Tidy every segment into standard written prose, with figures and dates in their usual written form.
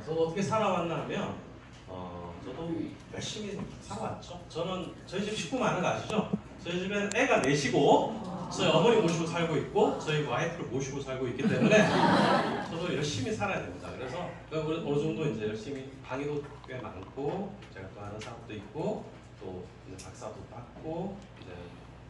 저도 어떻게 살아왔나 하면 저도 열심히 살아왔죠. 저희 집 식구 많은 거 아시죠? 저희 집엔 애가 넷이고 저희 어머니 모시고 살고 있고 저희 와이프를 모시고 살고 있기 때문에 저도 열심히 살아야 됩니다. 그래서 어느 정도 이제 열심히 강의도 꽤 많고 제가 또 하는 사업도 있고 또 이제 박사도 받고 이제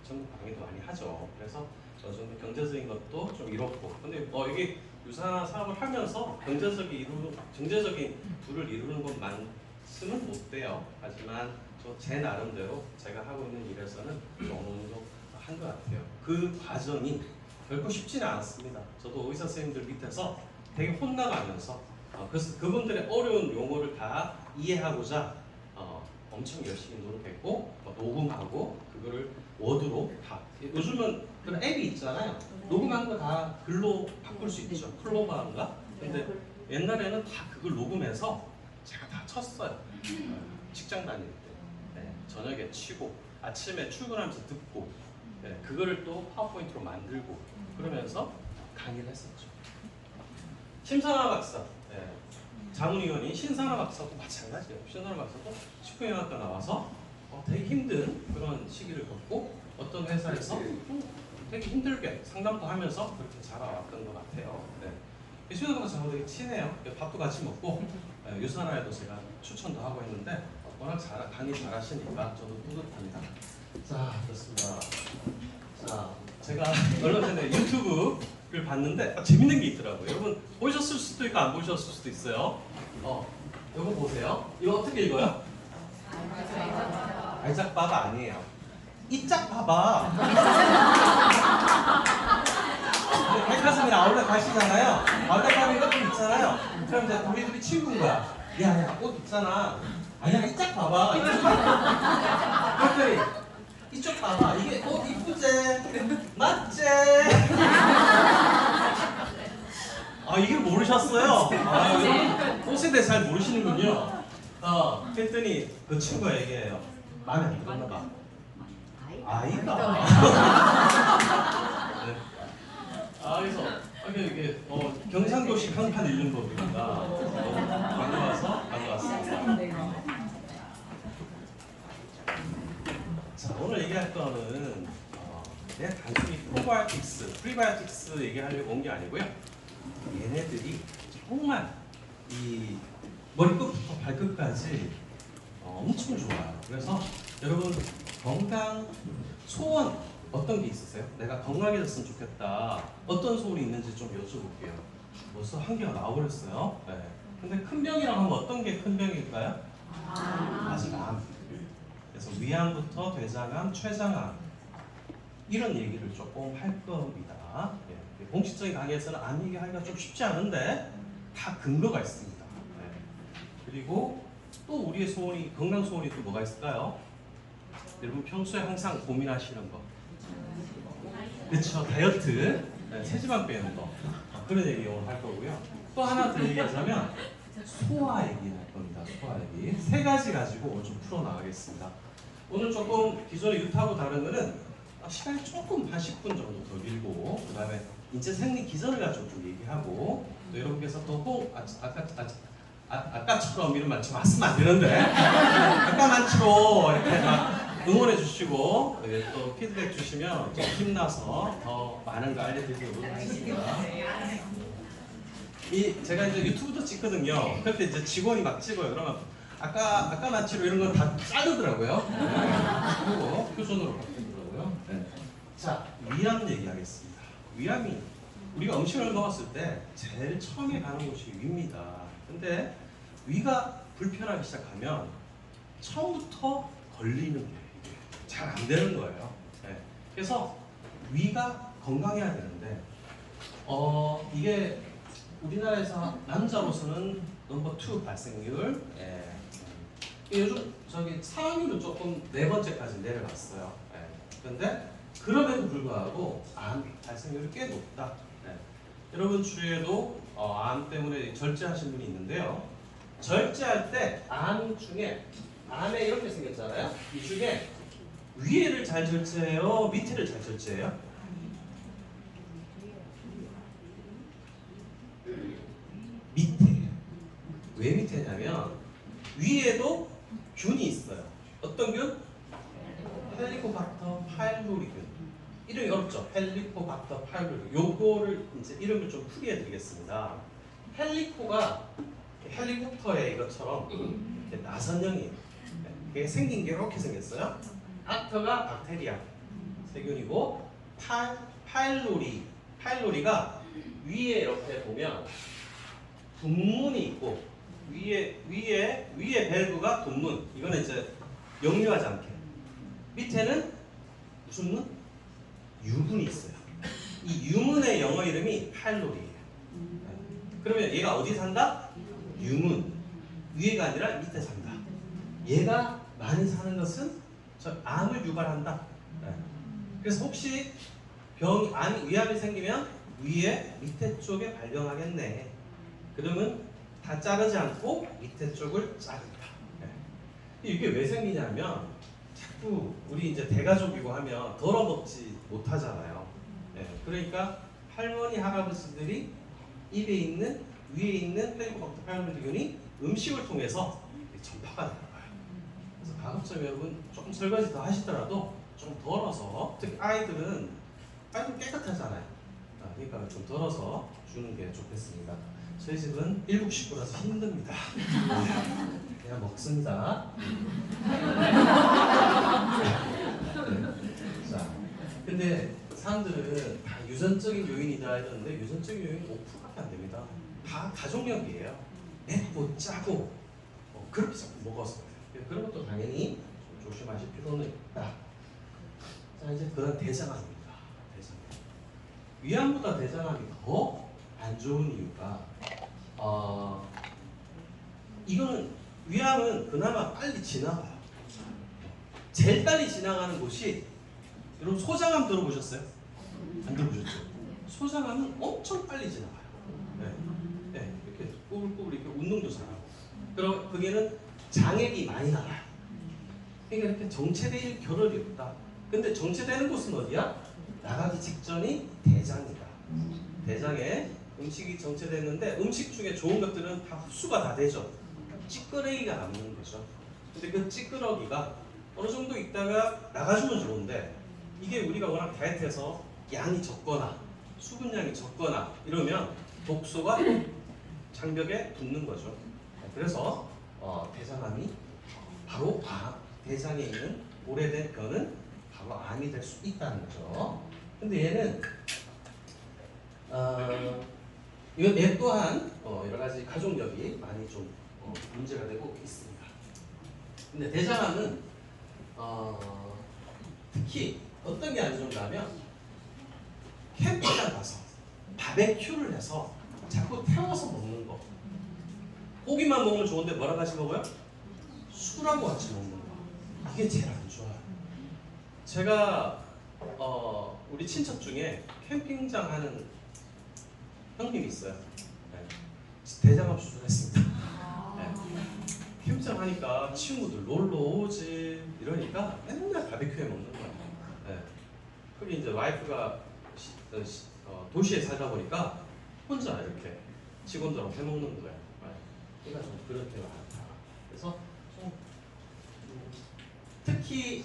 전국 강의도 많이 하죠. 그래서 어느 정도 경제적인 것도 좀 이렇고 근데 이게 유사 사업을 하면서 경제적인 부를 이루는 것만큼은 못 돼요. 하지만 제 나름대로 제가 하고 있는 일에서는 좀 어느 정도 한 것 같아요. 그 과정이 결코 쉽지는 않았습니다. 저도 의사 선생님들 밑에서 되게 혼나가면서 그래서 그분들의 어려운 용어를 다 이해하고자 엄청 열심히 노력했고 녹음하고 그거를 워드로 다 요즘은 그런 앱이 있잖아요. 녹음한 거 다 글로 바꿀 수 있죠. 클로바인가? 근데 옛날에는 다 그걸 녹음해서 제가 다 쳤어요. 직장 다닐 때 네, 저녁에 치고 아침에 출근하면서 듣고 네, 그거를 또 파워포인트로 만들고 그러면서 강의를 했었죠. 심상아 박사 네, 자문위원인 신상아 박사도 마찬가지예요. 신상아 박사도 식품영양학과 나와서 되게 힘든 그런 시기를 겪고 어떤 회사에서 되게 힘들게 상담도 하면서 그렇게 자라왔던 것 같아요. 네. 신상아 박사하고 되게 친해요. 밥도 같이 먹고 유산화에도 제가 추천도 하고 했는데 워낙 강의 잘하시니까 저도 뿌듯합니다. 자, 좋습니다. 자, 제가 얼마 전에 유튜브를 봤는데 재밌는 게 있더라고요. 여러분 보셨을 수도 있고 안 보셨을 수도 있어요. 이거 보세요. 이거 어떻게 읽어요? 알짝바바 아니에요. 이짝바바. 백화점이나 아울렛 가시잖아요. 아울렛 가면 이것도 있잖아요. 그럼 이제 우리들이 친구인 거야. 야, 옷 있잖아. 아니야, 이짝 봐봐. 그랬더니 이쪽 봐봐. 이게 옷 이쁘지? 맞지? 이걸 모르셨어요? 여러분 옷에 대해 잘 모르시는군요. 그랬더니 그 친구가 얘기해요. 마음에 안 들었나 봐. 아이가. 네. 그래서 이게 경상도식 한판 읽는 법입니다. 반가웠습니다. 자, 오늘 얘기할 거는 그냥 단순히 프리바이오틱스 얘기하려고 온 게 아니고요. 얘네들이 정말 이 머리끝부터 발끝까지 엄청 좋아요. 그래서 여러분 건강 소원 어떤 게 있으세요? 내가 건강해졌으면 좋겠다. 어떤 소원이 있는지 좀 여쭤볼게요. 벌써 한 개가 나와버렸어요. 네. 근데 큰 병이라고 하면 어떤 게 큰 병일까요? 아직 암. 그래서 위암부터 대장암, 췌장암 이런 얘기를 조금 할 겁니다. 네. 공식적인 강의에서는 암 얘기하기가 좀 쉽지 않은데 다 근거가 있습니다. 네. 그리고 또 우리의 소원이 건강 소원이 또 뭐가 있을까요? 여러분 평소에 항상 고민하시는 거. 그렇죠. 다이어트, 체지방 빼는 거 그런 얘기 오늘 할 거고요. 또 하나 더 얘기하자면 소화 얘기할 겁니다. 소화 얘기 세 가지 가지고 오늘 좀 풀어 나가겠습니다. 오늘 조금 기존의 유타하고 다른 거는 시간이 조금 한 10분 정도 더 길고 그 다음에 인체 생리 기전을 가지고 좀 얘기하고 또 여러분께서 또 아까처럼 이런 말씀 하시면 안 되는데 아까만치로 이렇게 막 응원해 주시고 또 피드백 주시면 좀 힘나서 더 많은 거 알려드리도록 하겠습니다. 제가 이제 유튜브도 찍거든요. 그때 이제 직원이 막 찍어요. 그러면 아까 마치로 이런 건 다 자르더라고요. 그리고 표준으로 바꾸더라고요. 네. 자, 위암 얘기하겠습니다. 위암이 우리가 음식을 먹었을 때 제일 처음에 가는 곳이 위입니다. 근데 위가 불편하기 시작하면 처음부터 걸리는 거예요. 잘 안 되는 거예요. 네. 그래서 위가 건강해야 되는데 이게 우리나라에서 남자로서는 넘버 2 발생률. 요즘 사망률은 조금 4번째까지 내려갔어요. 그런데 그럼에도 불구하고 암 발생률이 꽤 높다. 여러분 주위에도 암 때문에 절제하신 분이 있는데요. 절제할 때 암 중에 암에 이렇게 생겼잖아요. 이 중에 위에를 잘 절제해요? 밑에를 잘 절제해요? 밑에. 왜 밑에냐면 위에도 균이 있어요. 어떤 균? 헬리코박터 파일로리균. 이름이 어렵죠? 헬리코박터 파일로리균. 요거를 이제 이름을 좀 풀이해 드리겠습니다. 헬리코가 헬리콥터의 이것처럼 이렇게 나선형이에요. 이게 생긴 게 이렇게 생겼어요. 박터가 박테리아 세균이고 파일로리가 위에 이렇게 보면 분문이 있고 위에 밸브가 분문. 이거는 이제 역류하지 않게. 밑에는 무슨 문? 유문이 있어요. 이 유문의 영어 이름이 파일로리예요. 그러면 얘가 어디 산다? 유문. 위에가 아니라 밑에 산다. 얘가 많이 사는 것은 암을 유발한다. 그래서 혹시 위암이 생기면 위에 밑에 쪽에 발병하겠네. 그러면 다 자르지 않고 밑에 쪽을 자른다. 이게 왜 생기냐면 자꾸 우리 이제 대가족이고 하면 덜어먹지 못하잖아요. 그러니까 할머니 할아버지들이 입에 있는 위에 있는 헬리코박터 파일로리균이 음식을 통해서 전파가 되는 거예요. 그래서 가급적 여러분 조금 설거지 더 하시더라도 좀 덜어서, 특히 아이들은 깨끗하잖아요. 그러니까 좀 덜어서 주는 게 좋겠습니다. 저희 집은 7 식구라서 힘듭니다. 그냥 먹습니다. 자, 근데 사람들은 다 유전적인 요인이다 이러는데 유전적인 요인이 5%밖에 안 됩니다. 다 가족력이에요. 맵고 짜고 그렇게 자꾸 먹어서 그래요. 그런 것도 당연히 좀 조심하실 필요는 있다. 자, 이제 그다음 대장암입니다. 대장암. 위암보다 대장암이 더 안 좋은 이유가 이거는 위암은 그나마 빨리 지나가요. 제일 빨리 지나가는 곳이 여러분 소장암 들어보셨어요? 안 들어보셨죠? 소장암은 엄청 빨리 지나가요. 이렇게 꾸불꾸불 이렇게 운동도 잘하고. 그럼 그게는 장액이 많이 나가요. 그러니까 이렇게 정체될 겨를이 없다. 근데 정체되는 곳은 어디야? 나가기 직전이 대장이다. 대장에 음식이 정체됐는데 음식 중에 좋은 것들은 다 흡수가 다 되죠. 찌끄러기가 남는 거죠. 근데 그 찌끄러기가 어느 정도 있다가 나가주면 좋은데 이게 우리가 워낙 다이어트해서 양이 적거나 수분량이 적거나 이러면 독소가 장벽에 붙는 거죠. 그래서 대장암이 바로 대장에 있는 오래된 병은 바로 암이 될 수 있다는 거죠. 근데 얘는 얘 또한 여러 가지 가족력이 많이 좀 문제가 되고 있습니다. 근데 대장암은 특히 어떤 게 안 좋은가면 캠핑장 가서 바베큐를 해서 자꾸 태워서 먹는 거. 고기만 먹으면 좋은데 뭐랑 같이 먹어요? 술하고 같이 먹는 거. 이게 제일 안 좋아요. 제가 우리 친척 중에 캠핑장 하는 형님이 있어요. 대장암 수술했습니다. 캠핑장 하니까 친구들 놀러 오지 이러니까 맨날 바베큐에 먹는 거예요. 그게 이제 와이프가 도시에 살다 보니까 혼자 이렇게 직원들하고 해먹는 거예요. 그러니까 좀 그렇게 많다. 그래서 좀 특히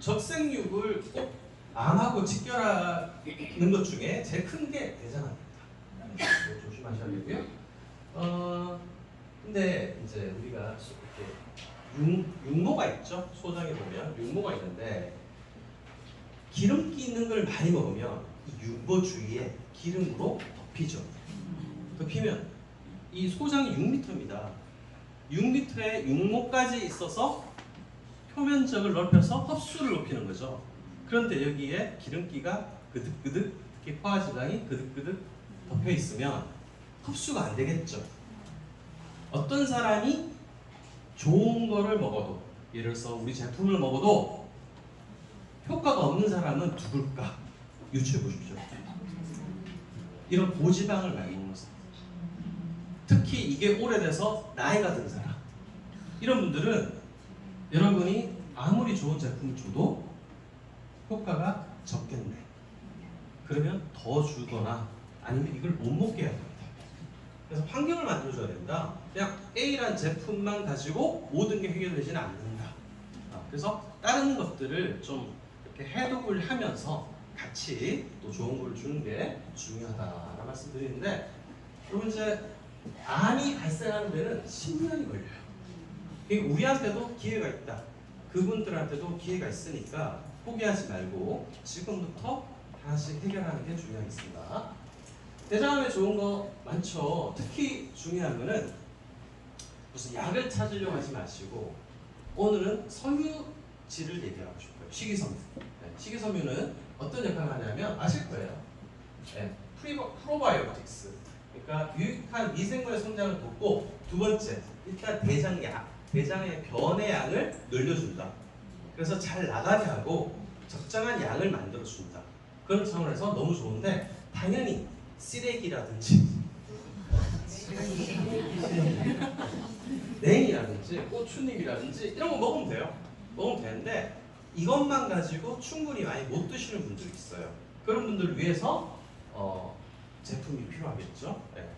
적생육을 꼭 암하고 직결하는 것 중에 제일 큰 게 대장암입니다. 조심하셔야 되고요. 근데 이제 우리가 이렇게 육모가 있죠. 소장에 보면 육모가 있는데 기름기 있는 걸 많이 먹으면 이 육모 주위에 기름으로 덮이죠. 덮이면 이 소장이 6m입니다. 6m에 육모까지 있어서 표면적을 넓혀서 흡수를 높이는 거죠. 그런데 여기에 기름기가 그득그득, 특히 포화지방이 그득그득 덮여 있으면 흡수가 안 되겠죠. 어떤 사람이 좋은 거를 먹어도, 예를 들어서 우리 제품을 먹어도 효과가 없는 사람은 누굴까? 유추해 보십시오. 이런 고지방을 많이 먹는 사람, 특히 이게 오래돼서 나이가 든 사람, 이런 분들은 여러분이 아무리 좋은 제품을 줘도 효과가 적겠네. 그러면 더 주거나 아니면 이걸 못 먹게 해야 됩니다. 그래서 환경을 만들어줘야 된다. 그냥 A란 제품만 가지고 모든 게 해결되지는 않는다. 그래서 다른 것들을 좀 이렇게 해독을 하면서 같이 또 좋은 걸 주는 게 중요하다라는 말씀 드리는데, 그리고 이제 암이 발생하는 데는 10년이 걸려요. 그러니까 우리한테도 기회가 있다. 그분들한테도 기회가 있으니까 포기하지 말고 지금부터 하나씩 해결하는 게 중요하겠습니다. 대장암에 좋은 거 많죠. 특히 중요한 거는 무슨 약을 찾으려고 하지 마시고 오늘은 섬유질을 얘기하고 싶어요. 식이섬유. 네, 식이섬유는 어떤 역할을 하냐면 아실 거예요. 네, 프로바이오틱스. 그러니까 유익한 미생물의 성장을 돕고, 두 번째, 일단 대장의 변의 양을 늘려준다. 그래서 잘 나가게 하고 적정한 양을 만들어준다. 그런 차원에서 너무 좋은데, 당연히 쓰레기라든지 냉이라든지 고추잎이라든지 이런 거 먹으면 돼요. 먹으면 되는데 이것만 가지고 충분히 많이 못 드시는 분들이 있어요. 그런 분들을 위해서 제품이 필요하겠죠. 네.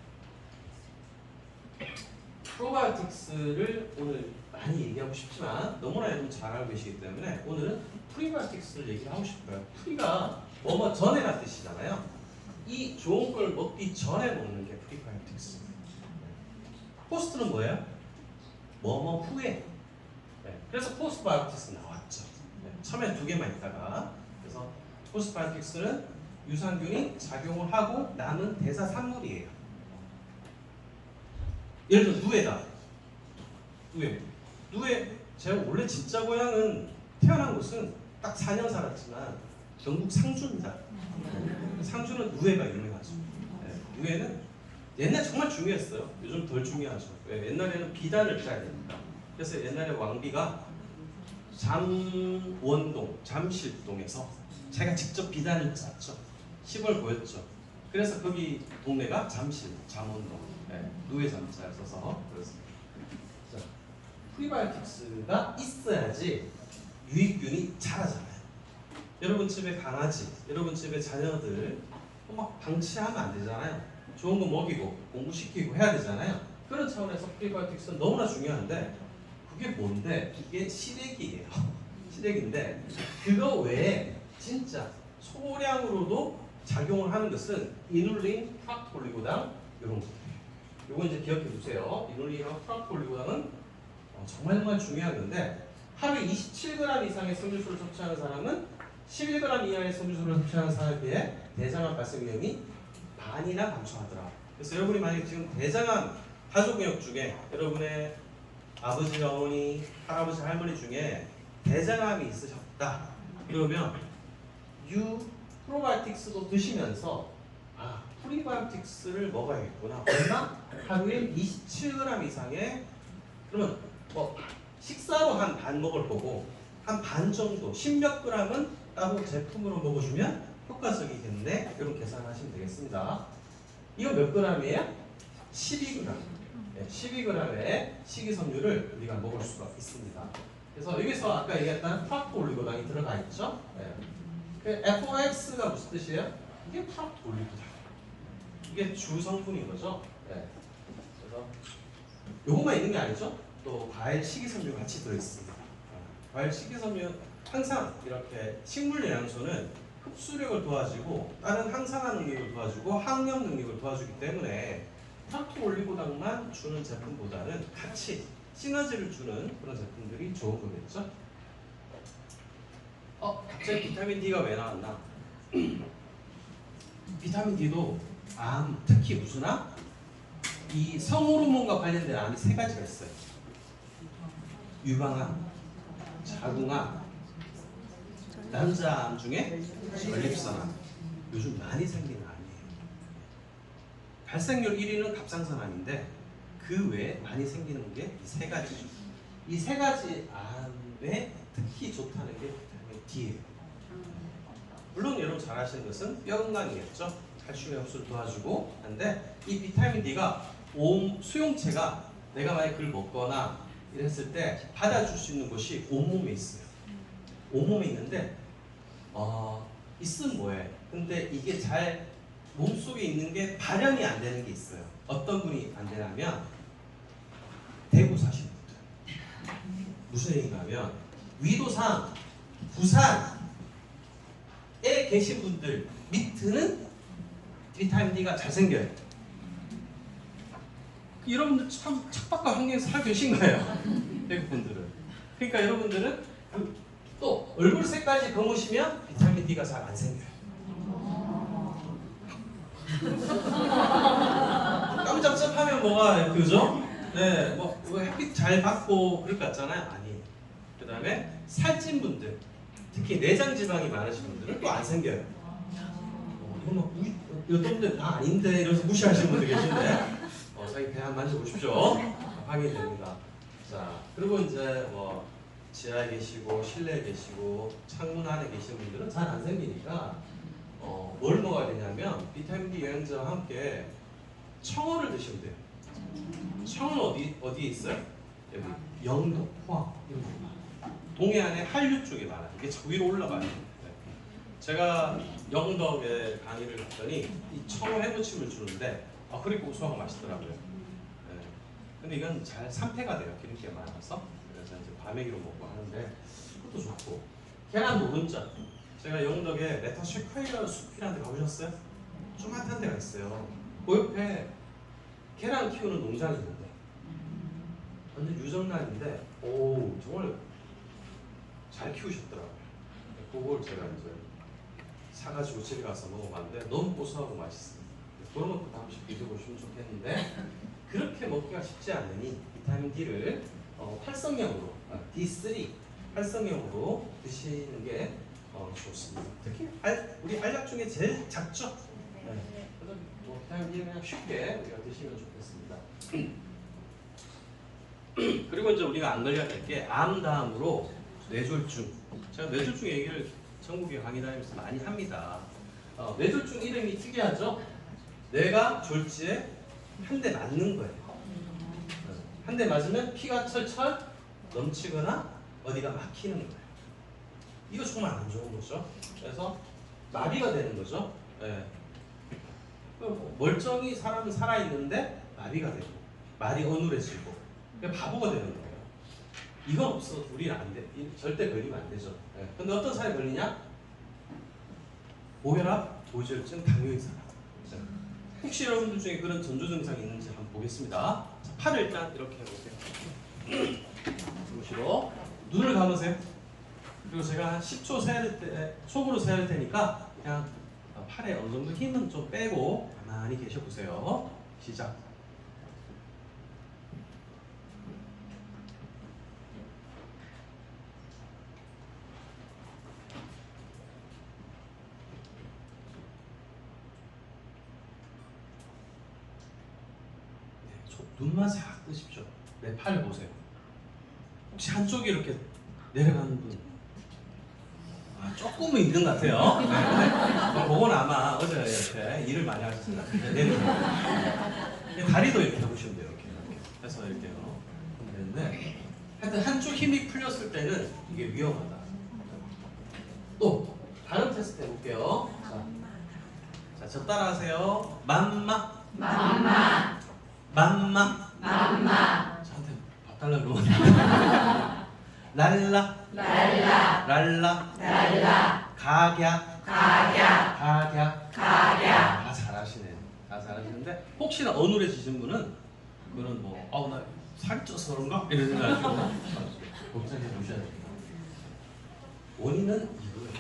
프로바이오틱스를 오늘 많이 얘기하고 싶지만 너무나 여러분 잘 알고 계시기 때문에 오늘은 프리바이오틱스를 얘기를 하고 싶어요. 프리가 뭐뭐 전에란 뜻이잖아요. 이 좋은 걸 먹기 전에 먹는 게 프리바이오틱스. 포스트는 뭐예요? 뭐뭐 후에. 네. 그래서 포스트바이오틱스 나왔죠. 네. 처음에 두 개만 있다가, 그래서 포스트바이오틱스는 유산균이 작용을 하고 남은 대사 산물이에요. 예를 들어 누에다. 누에 제가 원래 진짜 고향은 태어난 곳은 딱 4년 살았지만 경북 상주입니다. 상주는 누에가 유명하죠. 네. 누에는 옛날 정말 중요했어요. 요즘 덜 중요하죠. 왜? 옛날에는 비단을 짜야 되니까. 그래서 옛날에 왕비가 잠원동, 잠실동에서 자기가 직접 비단을 짰죠. 시벌 보였죠. 그래서 거기 동네가 잠실, 잠원동, 네, 누에 잠자를 써서 그렇습니다. 자, 프리바이오틱스가 있어야지 유익균이 자라잖아요. 여러분 집에 강아지, 여러분 집에 자녀들 막 방치하면 안 되잖아요. 좋은 거 먹이고 공부시키고 해야 되잖아요. 그런 차원에서 프리바이오틱스는 너무나 중요한데, 그게 뭔데? 이게 시래기예요. 시래기인데 그거 외에 진짜 소량으로도 작용을 하는 것은 이눌린, 프락톨리고당 이런 것들이에요. 요거 이제 기억해 두세요. 이눌린하고 프락톨리고당은 정말 중요한 건데, 하루에 27g 이상의 섬유수를 섭취하는 사람은 11g 이하의 섬유수를 섭취하는 사람에 비해 대장암 발생 위험이 반이나 감소하더라. 그래서 여러분이 만약에 지금 대장암 가족력 중에 여러분의 아버지, 어머니, 할아버지, 할머니 중에 대장암이 있으셨다. 그러면 프로바이오틱스도 드시면서 프리바이오틱스를 먹어야겠구나. 얼마? 하루에 27g 이상의, 그러면 뭐 식사로 한 반 먹을 거고 한 반 정도 10몇 g은 따로 제품으로 먹어주면 효과적이겠네. 이런 계산하시면 되겠습니다. 이거 몇 g이에요? 12g. 네, 12g의 식이섬유를 우리가 먹을 수가 있습니다. 그래서 여기서 아까 얘기했던 프락톨리고당이 들어가 있죠. 네. FOX가 무슨 뜻이에요? 이게 프락톨리고당. 이게 주 성분인 거죠. 네. 그래서 요거만 있는 게 아니죠. 또 과일 식이섬유 같이 들어있습니다. 과일 식이섬유 항상 이렇게 식물 영양소는 흡수력을 도와주고 다른 항산화 능력을 도와주고 항염 능력을 도와주기 때문에 프락톨리고당만 주는 제품보다는 같이 시너지를 주는 그런 제품들이 좋은 거겠죠. 갑자기 비타민 D가 왜 나왔나? 비타민 D도 암, 특히 무슨 암? 이 성호르몬과 관련된 암이 3가지가 있어요. 유방암, 자궁암, 남자암 중에 전립선암. 요즘 많이 생기는 암이에요. 발생률 1위는 갑상선암인데 그 외에 많이 생기는 게 이 3가지죠. 이 3가지 암에 특히 좋다는 게 비타민 D예요. 물론 여러분 잘 아시는 것은 뼈 건강이겠죠. 칼슘의 흡수를 도와주고 하는데, 이 비타민 D가 수용체가 내가 만약 그걸 먹거나 이랬을 때 받아줄 수 있는 곳이 온몸에 있어요. 온몸에 있는데 있으면 뭐해? 근데 이게 잘 몸속에 있는 게 발현이 안 되는 게 있어요. 어떤 분이 안 되냐면 대구 사시는 분들. 무슨 얘기냐면 위도상 부산에 계신 분들 밑에는 비타민 D가 잘 생겨요. 여러분들 참 착박한 환경에서 살고 계신 거예요. 대구 분들은. 그러니까 여러분들은 또 얼굴 색깔이 검으시면 비타민 D가 잘 안 생겨요. 깜짝깜짝하면 뭐가 그죠? 네, 뭐 햇빛 잘 받고 그럴 것 같잖아요. 아니. 그 다음에 살찐 분들, 특히 내장 지방이 많으신 분들은 또 안 생겨요. 이거 막 어떤 분들 다 아닌데 이러면서 무시하시는 분들 계신데 자기 배 한 만져보십시오. 확인이 됩니다. 자, 그리고 이제 뭐 지하에 계시고 실내에 계시고 창문 안에 계시는 분들은 잘 안 생기니까 뭘 먹어야 되냐면 비타민 D 영양제와 함께 청어를 드시면 돼요. 청어는 어디에 있어요? 여기 영도, 포항 이런 거. 동해안의 한류 쪽에 많아요. 이게 저 위로 올라가요. 제가 영덕에 강의를 갔더니 이 청어 해무침을 주는데 그렇게 고소하고 맛있더라고요. 네. 근데 이건 잘 산패가 돼요. 기름기가 많아서. 그래서 이제 과메기로 먹고 하는데 그것도 좋고. 계란 노른자. 제가 영덕에 메타쉐카이라 숲이라는 데 가보셨어요? 조그맣은 데가 있어요. 그 옆에 계란 키우는 농장이 있는데 완전 유정란인데 오 정말 잘 키우셨더라고요. 그걸 제가 이제 사가지고 집에 가서 먹어봤는데 너무 고소하고 맛있어요. 그런 것도 한 번씩 드셔보시면 좋겠는데 그렇게 먹기가 쉽지 않으니 비타민 D를 활성형으로 D3 활성형으로 드시는 게 좋습니다. 특히 우리 알약 중에 제일 작죠? 네. 그래서 뭐 비타민 D 그냥 쉽게 우리가 드시면 좋겠습니다. 그리고 이제 우리가 안 걸려야 될 게 암 다음으로 뇌졸중. 제가 뇌졸중 얘기를 전국에 강의 다니면서 많이 합니다. 뇌졸중 이름이 특이하죠? 뇌가 졸지에 한 대 맞는 거예요. 한 대 맞으면 피가 철철 넘치거나 어디가 막히는 거예요. 이거 정말 안 좋은 거죠. 그래서 마비가 되는 거죠. 네. 멀쩡히 사람은 살아있는데 마비가 되고 말이 어눌해지고 바보가 되는 거예요. 이건 없어도 우리는 안 돼. 절대 걸리면 안 되죠. 네. 근데 어떤 사람이 걸리냐? 고혈압, 고지혈증, 당뇨이상. 혹시 여러분들 중에 그런 전조 증상이 있는지 한번 보겠습니다. 자, 팔을 일단 이렇게 해보세요. 보시고 눈을 감으세요. 그리고 제가 한 10초 세야 때, 속으로 세야 테니까 그냥 팔에 어느 정도 힘은 좀 빼고 가만히 계셔보세요. 시작. 눈만 싹 뜨십시오. 내 팔을 보세요. 혹시 한쪽이 이렇게 내려가는 분? 조금은 있는 것 같아요. 네. 그건 아마 어제 이렇게 일을 많이 하셨습니다. 다리도 이렇게 해보시면 돼요. 이렇게 해서 이렇게요. 되는데 하여튼 한쪽 힘이 풀렸을 때는 이게 위험하다. 또 다른 테스트 해볼게요. 자, 저 따라하세요. 맘마. 맘마. 맘마. 맘마. 저한테 봐달라고 그러거든요. 랄라. 랄라. 랄라. 랄라. 가갸. 가갸. 가갸. 가갸. 다 잘하시네요. 다 잘하시는데 혹시나 어눌해지신 분은 그거는 뭐 나 살이 쪄서 그런가? 이런 생각 가지고 걱정해 보셔야 됩니다. 원인은 이거예요.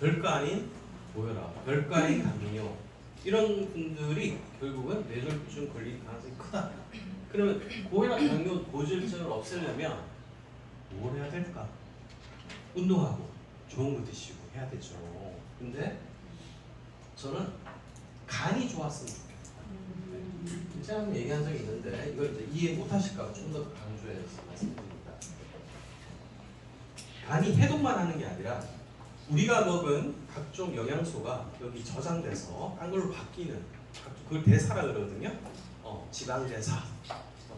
별거 아닌 고혈압, 별거 아닌 당뇨 이런 분들이 결국은 뇌졸중 걸릴 가능성이 크다. 그러면 고혈압, 당뇨, 고지혈증을 없애려면 뭘 해야 될까? 운동하고 좋은 거 드시고 해야 되죠. 근데 저는 간이 좋았으면 좋겠어요. 제가 한번 얘기한 적이 있는데 이걸 이제 이해 못하실까 좀 더 강조해서 말씀드립니다. 간이 해독만 하는 게 아니라 우리가 먹은 각종 영양소가 여기 저장돼서 딴 걸로 바뀌는 그걸 대사라 그러거든요. 지방 대사,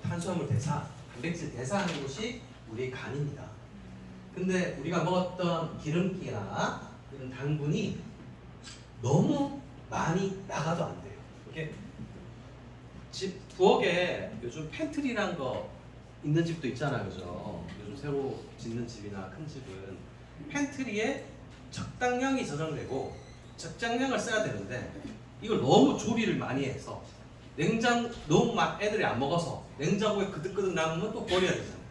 탄수화물 대사, 단백질 대사하는 곳이 우리의 간입니다. 근데 우리가 먹었던 기름기나 이런 당분이 너무 많이 나가도 안 돼요. 이렇게 부엌에 요즘 팬트리란 거 있는 집도 있잖아요, 그죠? 요즘 새로 짓는 집이나 큰 집은 팬트리에 적당량이 저장되고 적당량을 써야 되는데 이걸 너무 조리를 많이 해서 너무 막 애들이 안 먹어서 냉장고에 그득그득 남으면 또 버려야 되잖아요.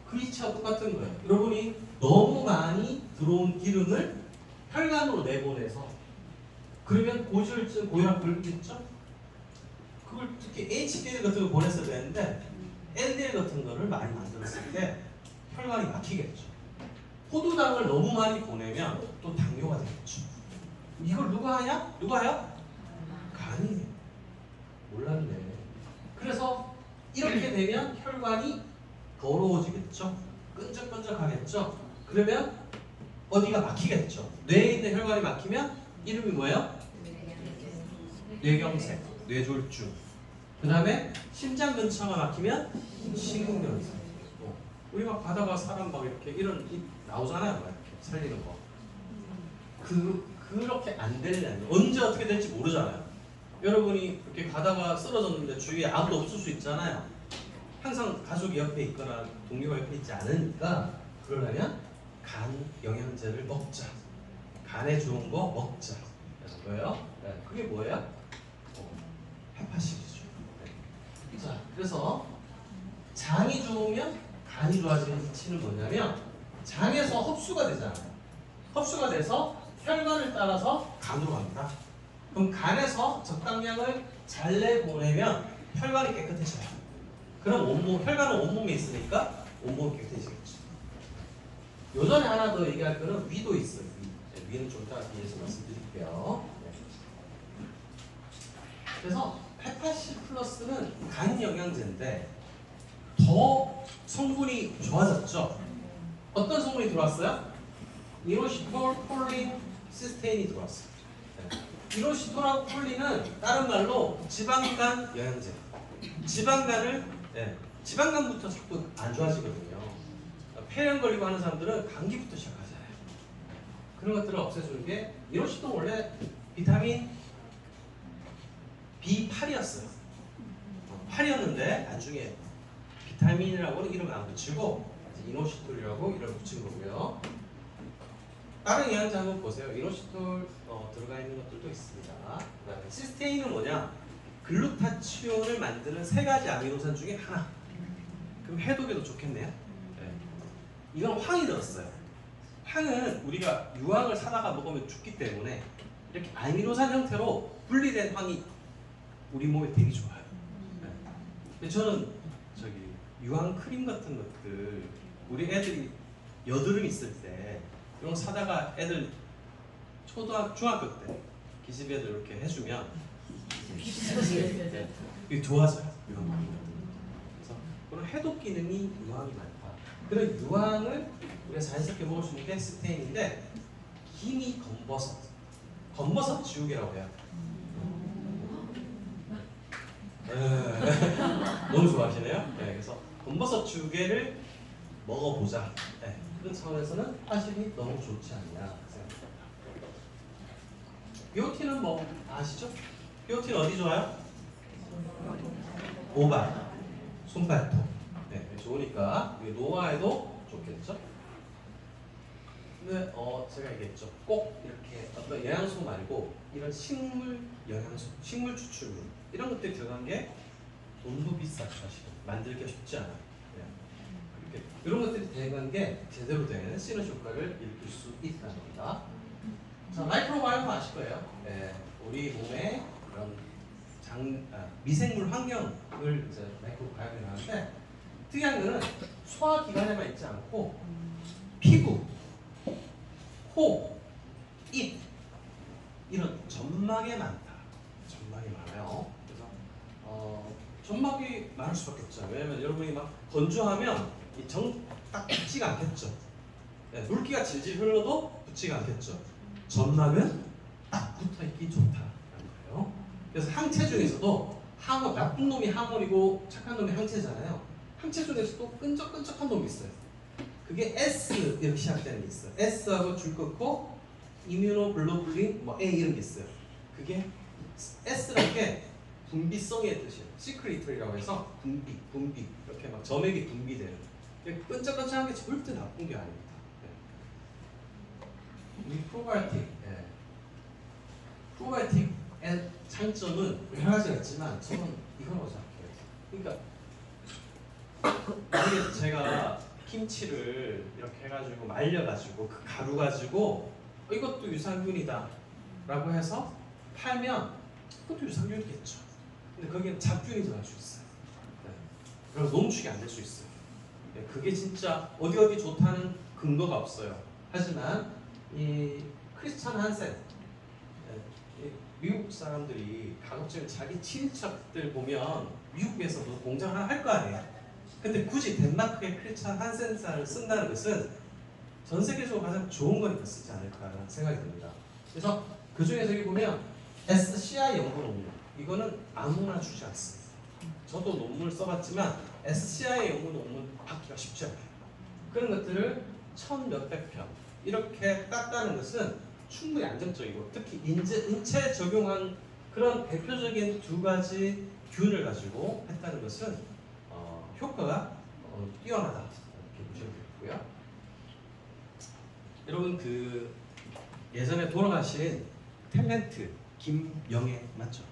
그 이치하고 똑같은 거예요. 여러분이 너무 많이 들어온 기름을 혈관으로 내보내서 그러면 고지혈증, 고혈압 걸리겠죠? 그걸 특히 HDL 같은 거 보냈어야 되는데 LDL 같은 거를 많이 만들었을 때 혈관이 막히겠죠. 포도당을 너무 많이 보내면 또 당뇨가 되겠죠. 이걸 누가 하냐? 누가 해요? 간이 해요. 몰랐네. 그래서 이렇게 되면 혈관이 더러워지겠죠. 끈적끈적하겠죠. 그러면 어디가 막히겠죠. 뇌에 있는 혈관이 막히면 이름이 뭐예요? 뇌경색, 뇌졸중. 그 다음에 심장 근처가 막히면 심근경색. 우리 막 가다가 사람 막 이렇게 이런 나오잖아요. 막 이렇게 살리는 거. 그렇게 안 되려면 언제 어떻게 될지 모르잖아요. 여러분이 이렇게 가다가 쓰러졌는데 주위에 아무도 없을 수 있잖아요. 항상 가족이 옆에 있거나 동료가 옆에 있지 않으니까 그러려면 간 영양제를 먹자. 간에 좋은 거 먹자. 그래서 뭐예요? 네, 그게 뭐예요? 헤파시리죠. 네. 자, 그래서 장이 좋으면 간이 좋아지는 이치는 뭐냐면 장에서 흡수가 되잖아요. 흡수가 돼서 혈관을 따라서 간으로 갑니다. 그럼 간에서 적당량을 잘 내보내면 혈관이 깨끗해져요. 그럼 혈관은 온몸에 있으니까 온몸이 깨끗해지겠죠. 요전에 하나 더 얘기할 거는 위도 있어요. 위는 좀 이따가 뒤에서 말씀드릴게요. 그래서 헤파시 플러스는 간 영양제인데 더 성분이 좋아졌죠. 어떤 성분이 들어왔어요? 이노시톨, 폴린, 시스테인이 들어왔어요. 이노시톨하고 폴린은 다른 말로 지방간 영양제. 지방간부터 자꾸 안 좋아지거든요. 폐렴 걸리고 하는 사람들은 감기부터 시작하잖아요. 그런 것들을 없애주는 게 이노시톨 원래 비타민 B8이었어요. 8이었는데 나중에 비타민이라고는 이름을 안 붙이고 이노시톨이라고 이름을 붙인 거고요. 다른 영양제 한번 보세요. 이노시톨 들어가 있는 것들도 있습니다. 그다음에 시스테인은 뭐냐? 글루타치온을 만드는 3가지 아미노산 중에 하나. 그럼 해독에도 좋겠네요. 네. 이건 황이 들었어요. 황은 우리가 유황을 사다가 먹으면 죽기 때문에 이렇게 아미노산 형태로 분리된 황이 우리 몸에 되게 좋아요. 네. 근데 저는 유황 크림 같은 것들 우리 애들이 여드름 있을 때 이런 거 사다가 애들 중학교 때 기집 애들 이렇게 해주면 이게 좋아져요. 유황 크림 같은 거. 그래서 그런 해독 기능이 유황이 많다. 그런 유황을 우리가 자연스럽게 먹을 수 있는 게 스테인인데 김이 검버섯 지우개라고 해요. 너무 좋아하시네요. 네, 그래서 검버섯 지우개를 먹어보자. 네, 그런 차원에서는 사실이 너무 좋지 않냐 생각합니다. 비오틴은 뭐 아시죠? 비오틴 어디 좋아요? 모발, 손발톱. 네, 좋으니까 노화에도 좋겠죠? 근데 제가 얘기했죠. 꼭 이렇게 어떤 영양소 말고 이런 식물 영양소, 식물 추출물 이런 것들이 들어간 게 돈도 비싸죠. 사실은 만들기가 쉽지 않아요. 네. 이렇게 이런 것들이 들어간 게 제대로 된 시너지 효과를 일으킬 수 있다는 겁니다. 자, 마이크로바이옴 아실 거예요. 네, 우리 몸에 그런 미생물 환경을 이제 마이크로바이옴이 하는데 특이한 거는 소화기관에만 있지 않고 피부, 코, 입 이런 점막에 많다. 점막이 많아요. 그래서 점막이 많을 수밖에 없죠. 왜냐면 여러분이 막 건조하면 딱 붙지가 않겠죠. 네, 물기가 질질 흘러도 붙지가 않겠죠. 점막은 딱 붙어있기 좋다라는 거예요. 그래서 항체 중에서도 나쁜 놈이 항원이고 착한 놈이 항체잖아요. 항체 중에서도 끈적끈적한 놈이 있어요. 그게 S 이렇게 시작되는 게 있어요. S하고 줄 끊고 이뮤노글로불린 A 이런 게 있어요. 그게 S라는 게 분비성의 뜻이에요. 시크리터리라고 해서 분비 이렇게 막 점액이 분비되는. 끈적끈적한 게 절대 나쁜 게 아닙니다. 이 프로바이오틱, 프로바이오틱의 장점은 여러 가지가 있지만 저는 이거라고 생각해요. 그러니까 만약에 제가 김치를 이렇게 해가지고 말려가지고 그 가루 가지고 이것도 유산균이다 라고 해서 팔면 그것도 유산균이겠죠. 근데 거기에 잡균이 들어갈 수 있어요. 그래서 농축이 안 될 수 있어요. 그게 진짜 어디 좋다는 근거가 없어요. 하지만 이 크리스찬 한센, 미국 사람들이 가급적 자기 친인척들 보면 미국에서도 공장 하나 할 거 아니에요. 근데 굳이 덴마크의 크리스찬 한센사를 쓴다는 것은 전 세계적으로 가장 좋은 거니까 쓰지 않을까라는 생각이 듭니다. 그래서 그 중에서 여기 보면 SCI 연구 논문, 이거는 아무나 주지 않습니다. 저도 논문을 써봤지만 SCI 연구 논문 받기가 쉽지 않아요. 그런 것들을 1000몇백 편 이렇게 땄다는 것은 충분히 안정적이고, 특히 인체에 적용한 그런 대표적인 두 가지 균을 가지고 했다는 것은 효과가 뛰어나다 이렇게 보시면 되겠고요. 여러분 그 예전에 돌아가신 탤런트 김영애 맞죠?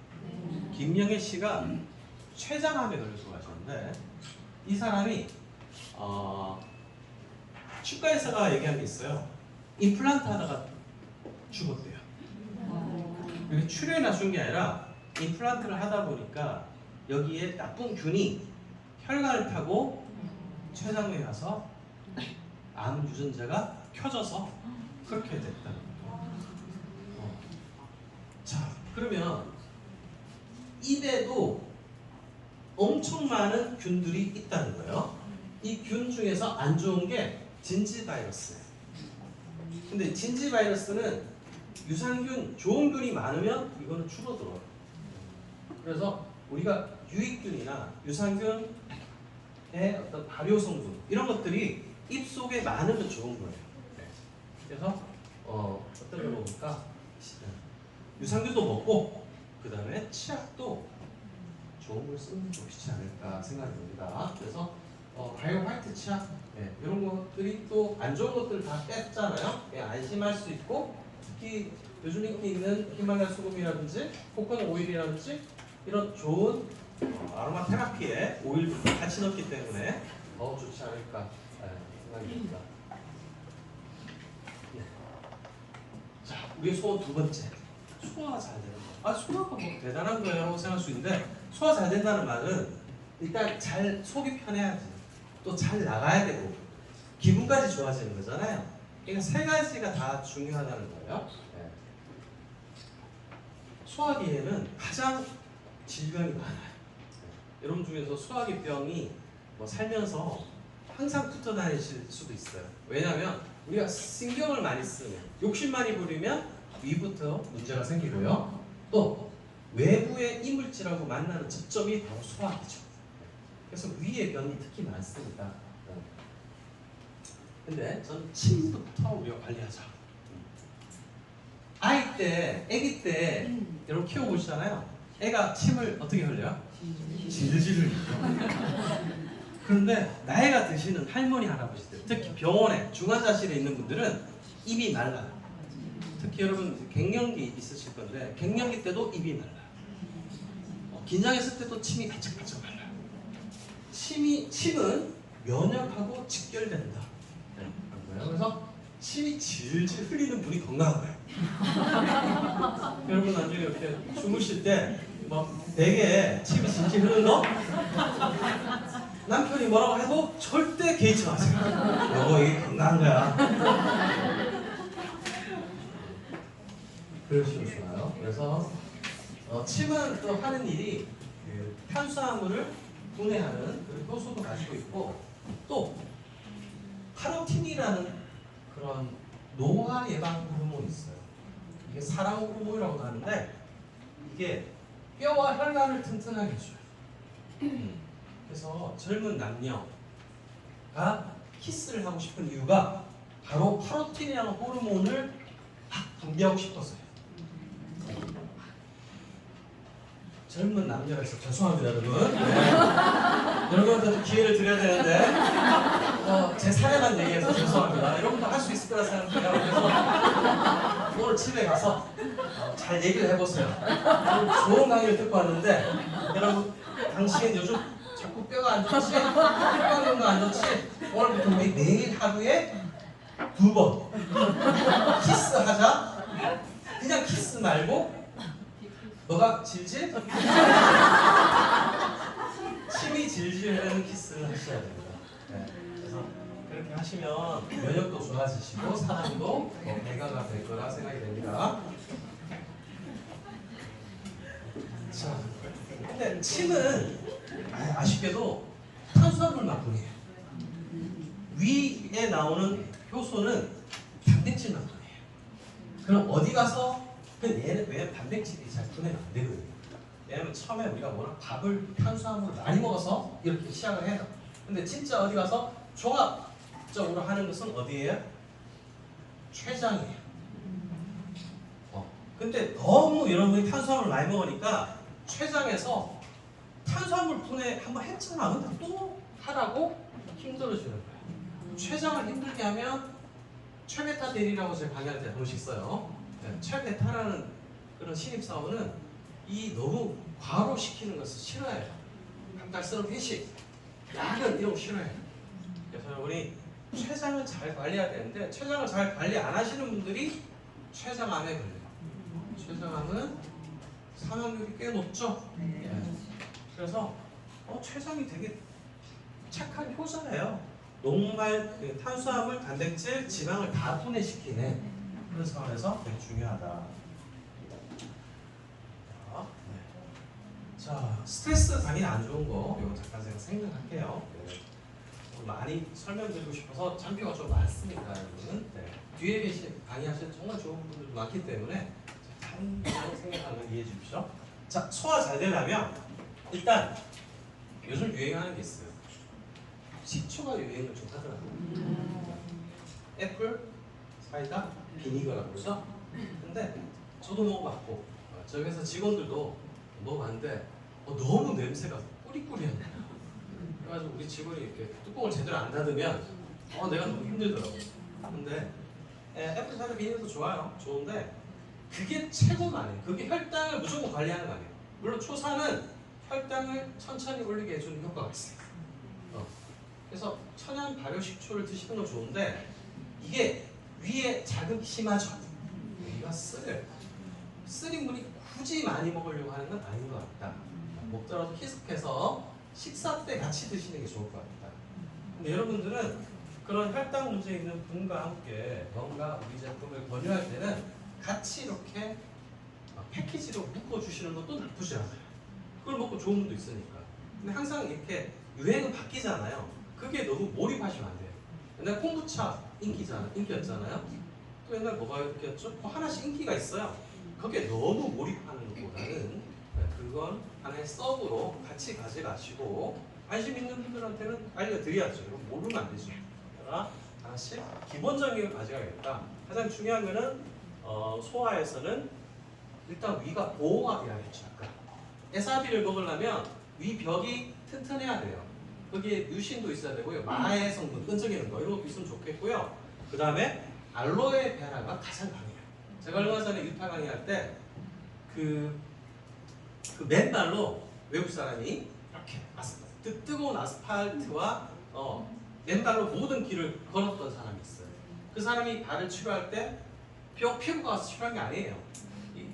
김영애 씨가 췌장암에 걸려서 가셨는데 이 사람이 치과 의사가 얘기한 게 있어요. 임플란트 하다가 죽었대요. 이게 출혈이 나준 게 아니라 임플란트를 하다 보니까 여기에 나쁜 균이 혈관을 타고 췌장에 가서 암 유전자가 켜져서 그렇게 됐다는 거예요. 자, 그러면 입에도 엄청 많은 균들이 있다는 거예요. 이 균 중에서 안 좋은 게 진지 바이러스예요. 근데 진지 바이러스는 유산균, 좋은 균이 많으면 이거는 줄어들어요. 그래서 우리가 유익균이나 유산균의 어떤 발효 성분 이런 것들이 입 속에 많으면 좋은 거예요. 그래서 어떤 걸 먹을까? 유산균도 먹고 그 다음에 치약도 좋은 걸 쓰면 좋지 않을까 생각이 듭니다. 그래서 바이오 화이트 치약 이런 것들이 또 안 좋은 것들 다 뺐잖아요. 안심할 수 있고, 특히 요즘 인기 있는 히말라야 소금이라든지 코코넛 오일이라든지 이런 좋은 아로마 테라피에 오일도 같이 넣기 때문에 더 좋지 않을까 생각이 듭니다. 자, 우리의 소원 두 번째, 소화가 잘 되는 거. 소화가 뭐 대단한 거예요 생각할 수 있는데, 소화 잘 된다는 말은 일단 잘 속이 편해야지, 또 잘 나가야 되고 기분까지 좋아지는 거잖아요. 그러니까 세 가지가 다 중요하다는 거예요. 소화기에는 가장 질병이 많아요. 여러분 중에서 소화기병이 살면서 항상 붙어 다니실 수도 있어요. 왜냐하면 우리가 신경을 많이 쓰면, 욕심 많이 부리면 위부터 문제가 생기고요. 또 외부의 이물질하고 만나는 접점이 바로 소화기죠. 그래서 위의 병이 특히 많습니다. 근데 전 침부터 우리가 관리하자. 아기 때 여러분 키워보시잖아요. 애가 침을 어떻게 흘려요? 질질 흘리죠. 그런데 나이가 드시는 할머니, 할아버지들, 특히 병원에 중환자실에 있는 분들은 입이 말라요. 특히 여러분 갱년기 있으실 건데 갱년기 때도 입이 말라요. 긴장했을 때도 침이 바짝바짝 말라요. 침은 면역하고 직결된다. 그래서 침이 질질 흘리는 분이 건강한 거예요. 여러분 나중에 이렇게 주무실 때 되게 침이 질질 흐르는 거 남편이 뭐라고 해도 절대 개의치 마세요. 여보, 이게 건강한 거야. 그러시면 좋아요. 그래서 침은 또 하는 일이 탄수화물을 분해하는 그런 효소도 가지고 있고, 또 카로틴이라는 그런 노화 예방 호르몬이 있어요. 이게 사랑 호르몬이라고 하는데 이게 뼈와 혈관을 튼튼하게 해줘요. 그래서 젊은 남녀가 키스를 하고 싶은 이유가 바로 카로틴이라는 호르몬을 막 분비하고 싶어서요. 젊은 남녀라서 죄송합니다, 여러분. 네. 여러분한테도 기회를 드려야 되는데 제 사례만 얘기해서 죄송합니다. 여러분도 할 수 있을 거라 생각해요. 그래서 오늘 집에 가서 잘 얘기를 해보세요. 오늘 좋은 강의를 듣고 왔는데 여러분 당신 요즘 자꾸 뼈가 안 좋지? 뼈가 안 좋지? 오늘부터 우리 매일 하루에 2번 키스하자. 그냥 키스 말고 너가 질질? 침이 질질 흐르는 키스를 하셔야 됩니다. 네. 그래서 그렇게 하시면 면역도 좋아지시고 사람도 배가가 될 거라 생각이 됩니다. 자, 근데 침은 아쉽게도 탄수화물만 뿐이에요. 위에 나오는 효소는 단백질만 뿐이에요. 그럼 어디 가서 얘는 왜 단백질이 잘 분해가 안 되거든요. 왜냐면 처음에 우리가 워낙 밥을 탄수화물을 많이 먹어서 이렇게 시작을 해요. 근데 진짜 어디 가서 종합적으로 하는 것은 어디예요? 췌장이에요. 근데 너무 여러분이 탄수화물을 많이 먹으니까 췌장에서 탄수화물 분해 한번 했잖아. 근데 또 하라고 힘들어지는 거예요. 췌장을 힘들게 하면 최베타 대리라고 제가 강의할 때 한 번씩 써요. 최베타라는 그런 신입사원은 이 너무 과로시키는 것을 싫어해요. 갑작스러운 회식, 야근 이런 거 싫어해요. 그래서 여러분이 췌장을 잘 관리해야 되는데 췌장을 잘 관리 안 하시는 분들이 췌장암에 걸려요. 췌장암은 사망률이 꽤 높죠. 그래서 췌장이 되게 착한 효자예요. 녹말, 탄수화물, 단백질, 지방을 다 분해시키네. 그런 상황에서 되게 중요하다. 자, 스트레스 당연히 안 좋은 거 이거 잠깐 제가 생각할게요. 많이 설명드리고 싶어서 잔표가 좀 많습니다, 여러분. 뒤에 계신 강의하시는 정말 좋은 분들도 많기 때문에 잠깐 생각하는 거 이해해 주십시오. 자, 소화 잘 되려면 일단 요즘 유행하는 게 있어요. 식초가 유행을 좀 하더라고요. 애플, 사이다, 비니거라고 그러죠. 근데 저도 먹어봤고 저희 회사 직원들도 먹어봤는데 너무 냄새가 꾸리꾸리한 거예요. 그래가지고 우리 직원이 이렇게 뚜껑을 제대로 안 닫으면 내가 너무 힘들더라고요. 근데 애플 사이다 비니거도 좋아요. 좋은데 그게 최고는 아니에요. 그게 혈당을 무조건 관리하는 거 아니에요. 물론 초사는 혈당을 천천히 올리게 해주는 효과가 있어요. 그래서 천연 발효 식초를 드시는 건 좋은데 이게 위에 자극이 심하죠. 여기가 쓰린 분이 굳이 많이 먹으려고 하는 건 아닌 것 같다. 먹더라도 희석해서 식사 때 같이 드시는 게 좋을 것 같다. 근데 여러분들은 그런 혈당 문제 있는 분과 함께 뭔가 우리 제품을 권유할 때는 같이 이렇게 패키지로 묶어주시는 것도 나쁘지 않아요. 그걸 먹고 좋은 분도 있으니까. 근데 항상 이렇게 유행은 바뀌잖아요. 그게 너무 몰입하시면 안 돼요. 옛날 콤부차 인기였잖아요. 또 옛날 뭐가 인기였죠? 하나씩 인기가 있어요. 거기에 너무 몰입하는 것보다는 그건 하나의 서브로 같이 가져가시고 관심 있는 분들한테는 알려드려야죠. 이거 모르면 안 되죠. 그러나 하나씩 기본적인 걸 가져가야겠다. 가장 중요한 거는 소화에서는 일단 위가 보호가 돼야 겠죠. 에사비를 먹으려면 위 벽이 튼튼해야 돼요. 거기에 뮤신도 있어야 되고요. 마의 성분, 끈적이는 거 이런 것도 있으면 좋겠고요. 그 다음에 알로에 베라가 가장 강해요. 제가 얼마 전에 유타 강의할 때 그 맨발로 외국 사람이 이렇게 뜨거운 아스팔트와 맨발로 모든 길을 걸었던 사람이 있어요. 그 사람이 발을 치료할 때 피부가 와서 치료한 게 아니에요.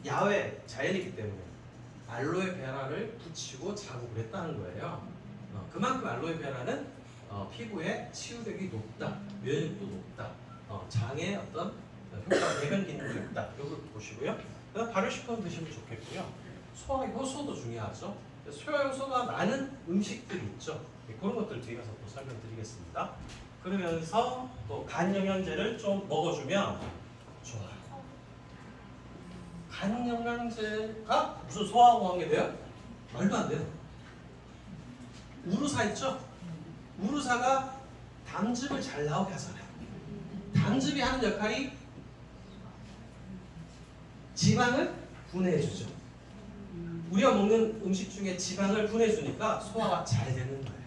야외 자연이기 때문에 알로에 베라를 붙이고 자국을 했다는 거예요. 그만큼 알로에 베라는 피부의 치유력이 높다, 면역력도 높다, 장의 어떤 효과, 배변 기능도 있다. 이걸 보시고요. 그다음 발효식품 드시면 좋겠고요. 소화 효소도 중요하죠. 소화 효소가 많은 음식들이 있죠. 그런 것들 뒤에 가서 또 설명드리겠습니다. 그러면서 또 간 영양제를 좀 먹어주면 좋아요. 간 영양제가 무슨 소화하고 관계돼요? 말도 안 돼요. 우루사 있죠? 우루사가 당즙을 잘 나오게 하잖아요. 당즙이 하는 역할이 지방을 분해해주죠. 우리가 먹는 음식 중에 지방을 분해주니까 소화가 잘 되는 거예요.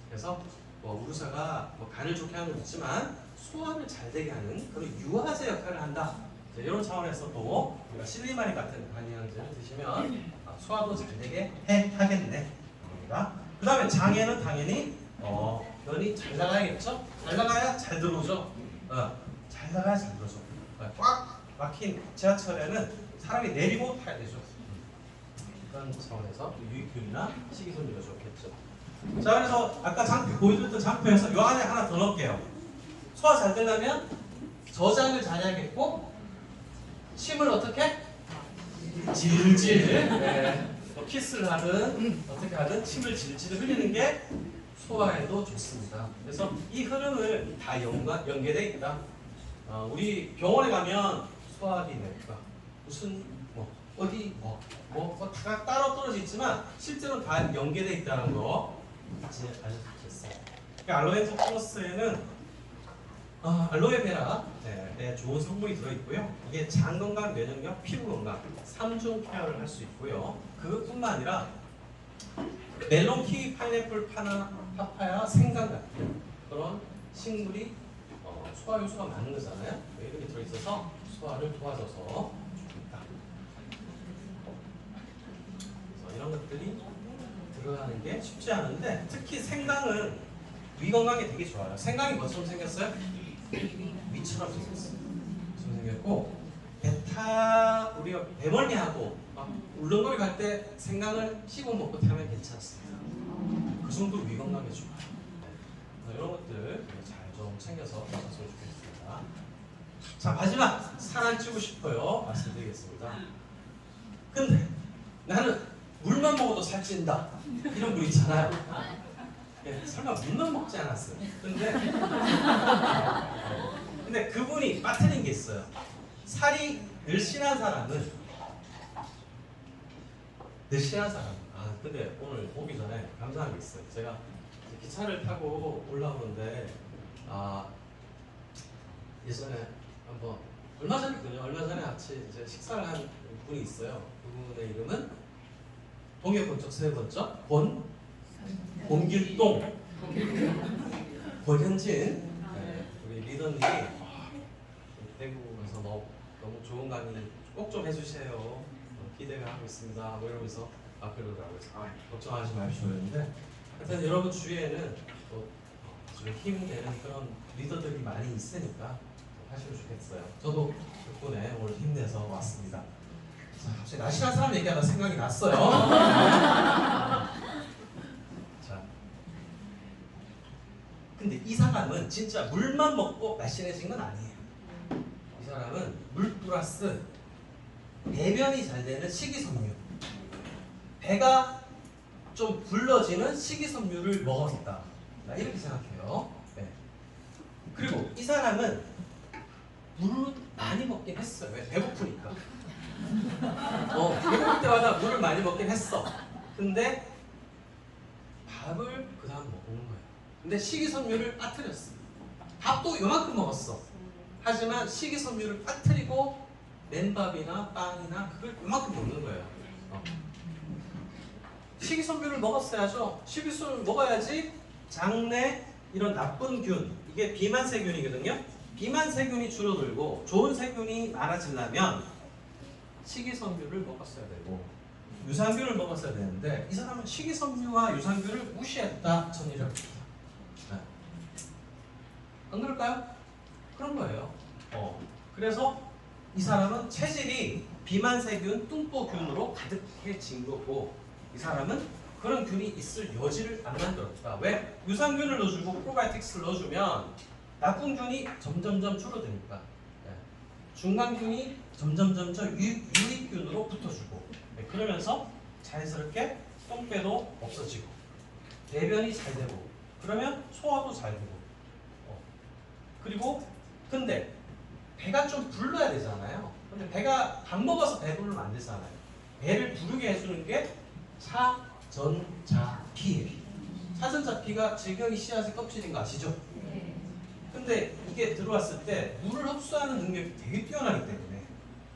그래서 우루사가 간을 좋게 하는 건 있지만 소화를 잘 되게 하는 그런 유화제 역할을 한다. 이런 차원에서 또 우리가 실리마리 같은 간이양제를 드시면 소화도 잘 되게 하겠네. 그 다음에 장에는 당연히 면이 잘 나가야겠죠? 잘 나가야 잘 들어오죠? 잘 나가야 잘 들어오죠. 꽉 막힌 지하철에는 사람이 내리고 타야 되죠. 그런 차원에서 유익균이나 식이섬유가 좋겠죠. 자, 그래서 아까 장표 보여줬던 장표에서 요 안에 하나 더 넣을게요. 소화 잘 되려면 저장을 잘해야겠고 침을 어떻게? 질질 키스를 하든 어떻게 하든 침을 질질 흘리는 게 소화에도 좋습니다. 그래서 이 흐름을 다 연계되어 있다. 우리 병원에 가면 소화기 내과 무슨 어디 다 따로 떨어져 있지만 실제로 다 연계되어 있다는 거 같이 아셨겠어요. 알로엔자 플러스에는 알로에베라에 좋은 성분이 들어있고요. 이게 장 건강, 면역력, 피부 건강 3중 케어를 할 수 있고요. 그뿐만 아니라 멜론, 키위, 파인애플, 파파야, 생강 같은 그런 식물이 소화 요소가 많은 거잖아요. 이렇게 들어있어서 소화를 도와줘서 좋다. 그래서 이런 것들이 들어가는 게 쉽지 않은데 특히 생강은 위 건강에 되게 좋아요. 생강이 뭐처럼 생겼어요? 위처럼 생겼어요. 위처럼 생겼고 우리가 배멀미하고 울렁거리 갈 때 생강을 씹어 먹고 타면 괜찮습니다. 그 정도 위 건강에 좋아요. 이런 것들 잘 좀 챙겨서 하셨으면 좋겠습니다. 자, 마지막 살 안 찌고 싶어요. 말씀드리겠습니다. 근데 나는 물만 먹어도 살찐다. 이런 분 있잖아요. 설마 물만 먹지 않았어요. 근데 그분이 빠뜨린 게 있어요. 살이 늘씬한 사람은 근데 오늘 오기 전에 감사한 게 있어요. 제가 기차를 타고 올라오는데 예전에 한번 얼마 전에 같이 이제 식사를 한 분이 있어요. 그분의 이름은 동해번쩍 서해번쩍 본길동 권현진 우리 리더님이 대구에서 너무 좋은 강의 꼭 좀 해주세요. 기대를 하고 있습니다. 이러면서 그러더라고요. 걱정하지 마십시오. 했는데 하여튼 여러분 주위에는 또 힘되는 그런 리더들이 많이 있으니까 하시면 좋겠어요. 저도 덕분에 오늘 힘내서 왔습니다. 자, 갑자기 날씬한 사람 얘기하다 생각이 났어요. 자, 근데 이 사람은 진짜 물만 먹고 날씬해진 건 아니에요. 이 사람은 물 플러스 배변이 잘 되는 식이섬유, 배가 좀 불러지는 식이섬유를 먹었다. 나 이렇게 생각해요. 네. 그리고 이 사람은 물을 많이 먹긴 했어요. 왜? 배고프니까. 배고플 때마다 물을 많이 먹긴 했어. 근데 밥을 그 다음 먹는 거예요. 근데 식이섬유를 빠뜨렸어. 밥도 요만큼 먹었어. 하지만 식이섬유를 빠뜨리고 맨밥이나 빵이나 그걸 요만큼 먹는 거예요. 식이섬유를 먹었어야죠. 식이섬유를 먹어야지 장내 이런 나쁜 균, 이게 비만세균이거든요. 비만세균이 줄어들고 좋은 세균이 많아지려면 식이섬유를 먹었어야 되고 유산균을 먹었어야 되는데 이 사람은 식이섬유와 유산균을 무시했다. 정리를 합니다. 네. 안 그럴까요? 그런 거예요. 그래서 이 사람은 체질이 비만세균, 뚱보균으로 가득해진 거고 이 사람은 그런 균이 있을 여지를 안 만들었다. 왜? 유산균을 넣어주고 프로바이오틱스를 넣어주면 나쁜 균이 점점점 줄어드니까 중간균이 점점점 유익균으로 붙어주고 그러면서 자연스럽게 똥배도 없어지고 배변이 잘 되고 그러면 소화도 잘 되고 그리고 근데 배가 좀 불러야 되잖아요. 근데 배가 밥 먹어서 배부르면 안 되잖아요. 배를 부르게 해주는 게 사전자피예요. 사전자피가 질경이 씨앗의 껍질인 거 아시죠? 근데 이게 들어왔을 때 물을 흡수하는 능력이 되게 뛰어나기 때문에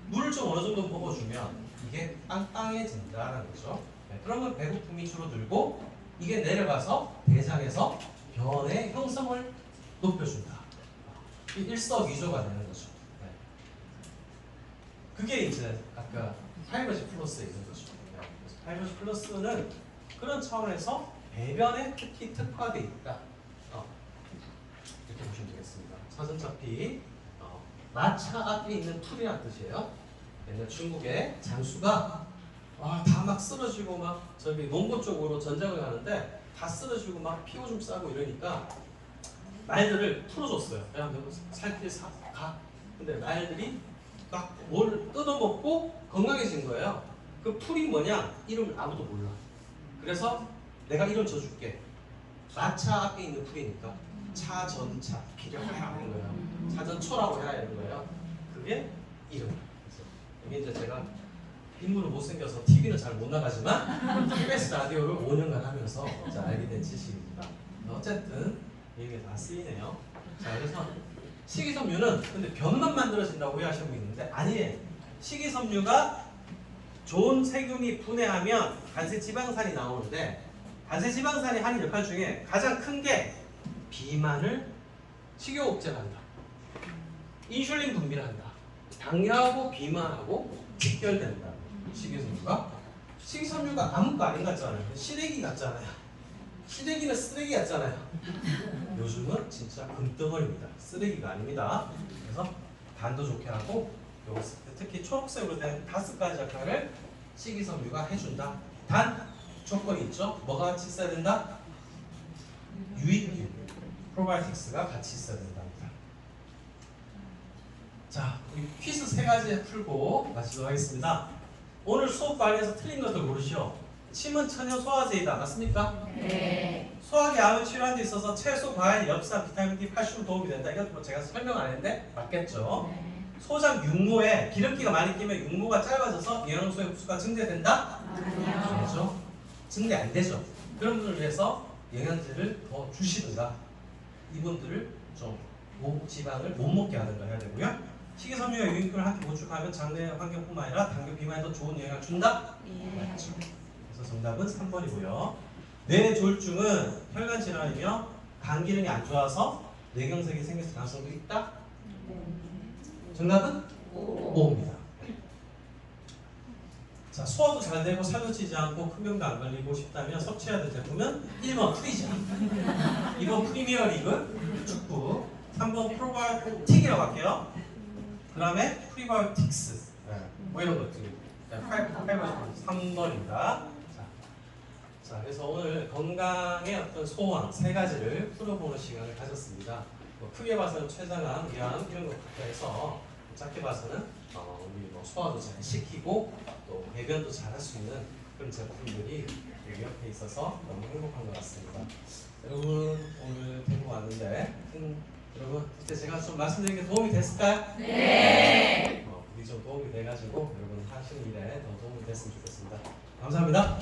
물을 좀 어느 정도 먹어주면 이게 빵빵해진다라는 거죠. 네, 그러면 배고픔이 줄어들고 이게 내려가서 대장에서 변의 형성을 높여준다. 일석이조가 되는 거죠. 네. 그게 이제 아까 파이버지 플러스에 있는 거죠. 네. 그래서 파이버지 플러스는 그런 차원에서 배변에 특히 특화되어 있다. 이렇게 보시면 되겠습니다. 사전차피 마차 앞에 있는 풀이라는 뜻이에요. 옛날 중국의 장수가 다 막 쓰러지고 막 저기 농고 쪽으로 전쟁을 가는데 다 쓰러지고 막 피 오줌 싸고 이러니까 말들을 풀어줬어요. 야, 너 살길 가. 근데 말들이 막 뭘 뜯어먹고 건강해진 거예요. 그 풀이 뭐냐? 이름을 아무도 몰라. 그래서 내가 이름 줘줄게. 마차 앞에 있는 풀이니까 차전차 필요하라 이런 거예요. 차전초라고 해라 이런 거예요. 그게 이름. 이게 이제 제가 인물은 못생겨서 TV는 잘 못 나가지만 KBS 라디오를 5년간 하면서 알게 된 지식입니다. 어쨌든 이게 다 쓰이네요. 자, 그래서 식이섬유는 근데 변만 만들어진다고 오해하시는 분 있는데 아니에요. 식이섬유가 좋은 세균이 분해하면 간세지방산이 나오는데 간세지방산이 하는 역할 중에 가장 큰 게 비만을 식욕억제를 한다. 인슐린 분비를 한다. 당뇨하고 비만하고 직결된다. 식이섬유가. 식이섬유가 아무것도 아닌 것 같잖아요. 시래기 같잖아요. 시래기는 쓰레기 같잖아요. 요즘은 진짜 금덩어리입니다. 쓰레기가 아닙니다. 그래서 간도 좋게 하고 특히 초록색으로 된 5가지 역할을 식이섬유가 해준다. 단 조건이 있죠. 뭐가 같이 있어야 된다? 유익균, 프로바이오틱스가 같이 있어야 된답니다. 자, 우리 퀴즈 3가지 풀고 마치도록 하겠습니다. 오늘 수업 관련해서 틀린 것들 고르시오. 침은 천연 소화제이다. 맞습니까? 네. 소화기 암을 치료하는 데 있어서 채소, 과일, 엽산, 비타민 D, 칼슘 도움이 된다. 이건 뭐 제가 설명 안 했는데 맞겠죠? 네. 소장 육모에 기름기가 많이 끼면 육모가 짧아져서 영양소의 흡수가 증대된다? 아니요. 아니죠. 증대 안 되죠. 그런 분을 위해서 영양제를 더 주시든가 이분들을 좀 지방을 못 먹게 하든가 해야 되고요. 식이섬유와 유익균을 함께 보충하면 장내 환경뿐만 아니라 당뇨 비만에 더 좋은 영향을 준다? 예. 맞죠. 그래서 정답은 3번이고요. 뇌졸중은 혈관 질환이며 간 기능이 안 좋아서 뇌경색이 생길 가능성도 있다? 정답은 5입니다. 자, 소화도 잘 되고 살도 찌지 않고 큰 병도 안 걸리고 싶다면 섭취해야 될 제품은 1번 프리자, 2번 프리미어리그 축구, 3번 프로바이오틱이라고 할게요. 그 다음에 프리바이오틱스 뭐 이런 것들이 3번입니다. 자, 그래서 오늘 건강의 어떤 소원 3가지를 풀어보는 시간을 가졌습니다. 뭐 크게 봐서는 췌장암, 위암 이런 것부터 해서 작게 봐서는 우리 뭐 소화도 잘 시키고 또 배변도 잘 할 수 있는 그런 제품들이 우리 옆에 있어서 너무 행복한 것 같습니다. 여러분 오늘 데리고 왔는데 여러분 그때 제가 좀 말씀드린 게 도움이 됐을까요? 네. 우리 좀 도움이 돼가지고 여러분 하시는 일에 더 도움이 됐으면 좋겠습니다. 감사합니다.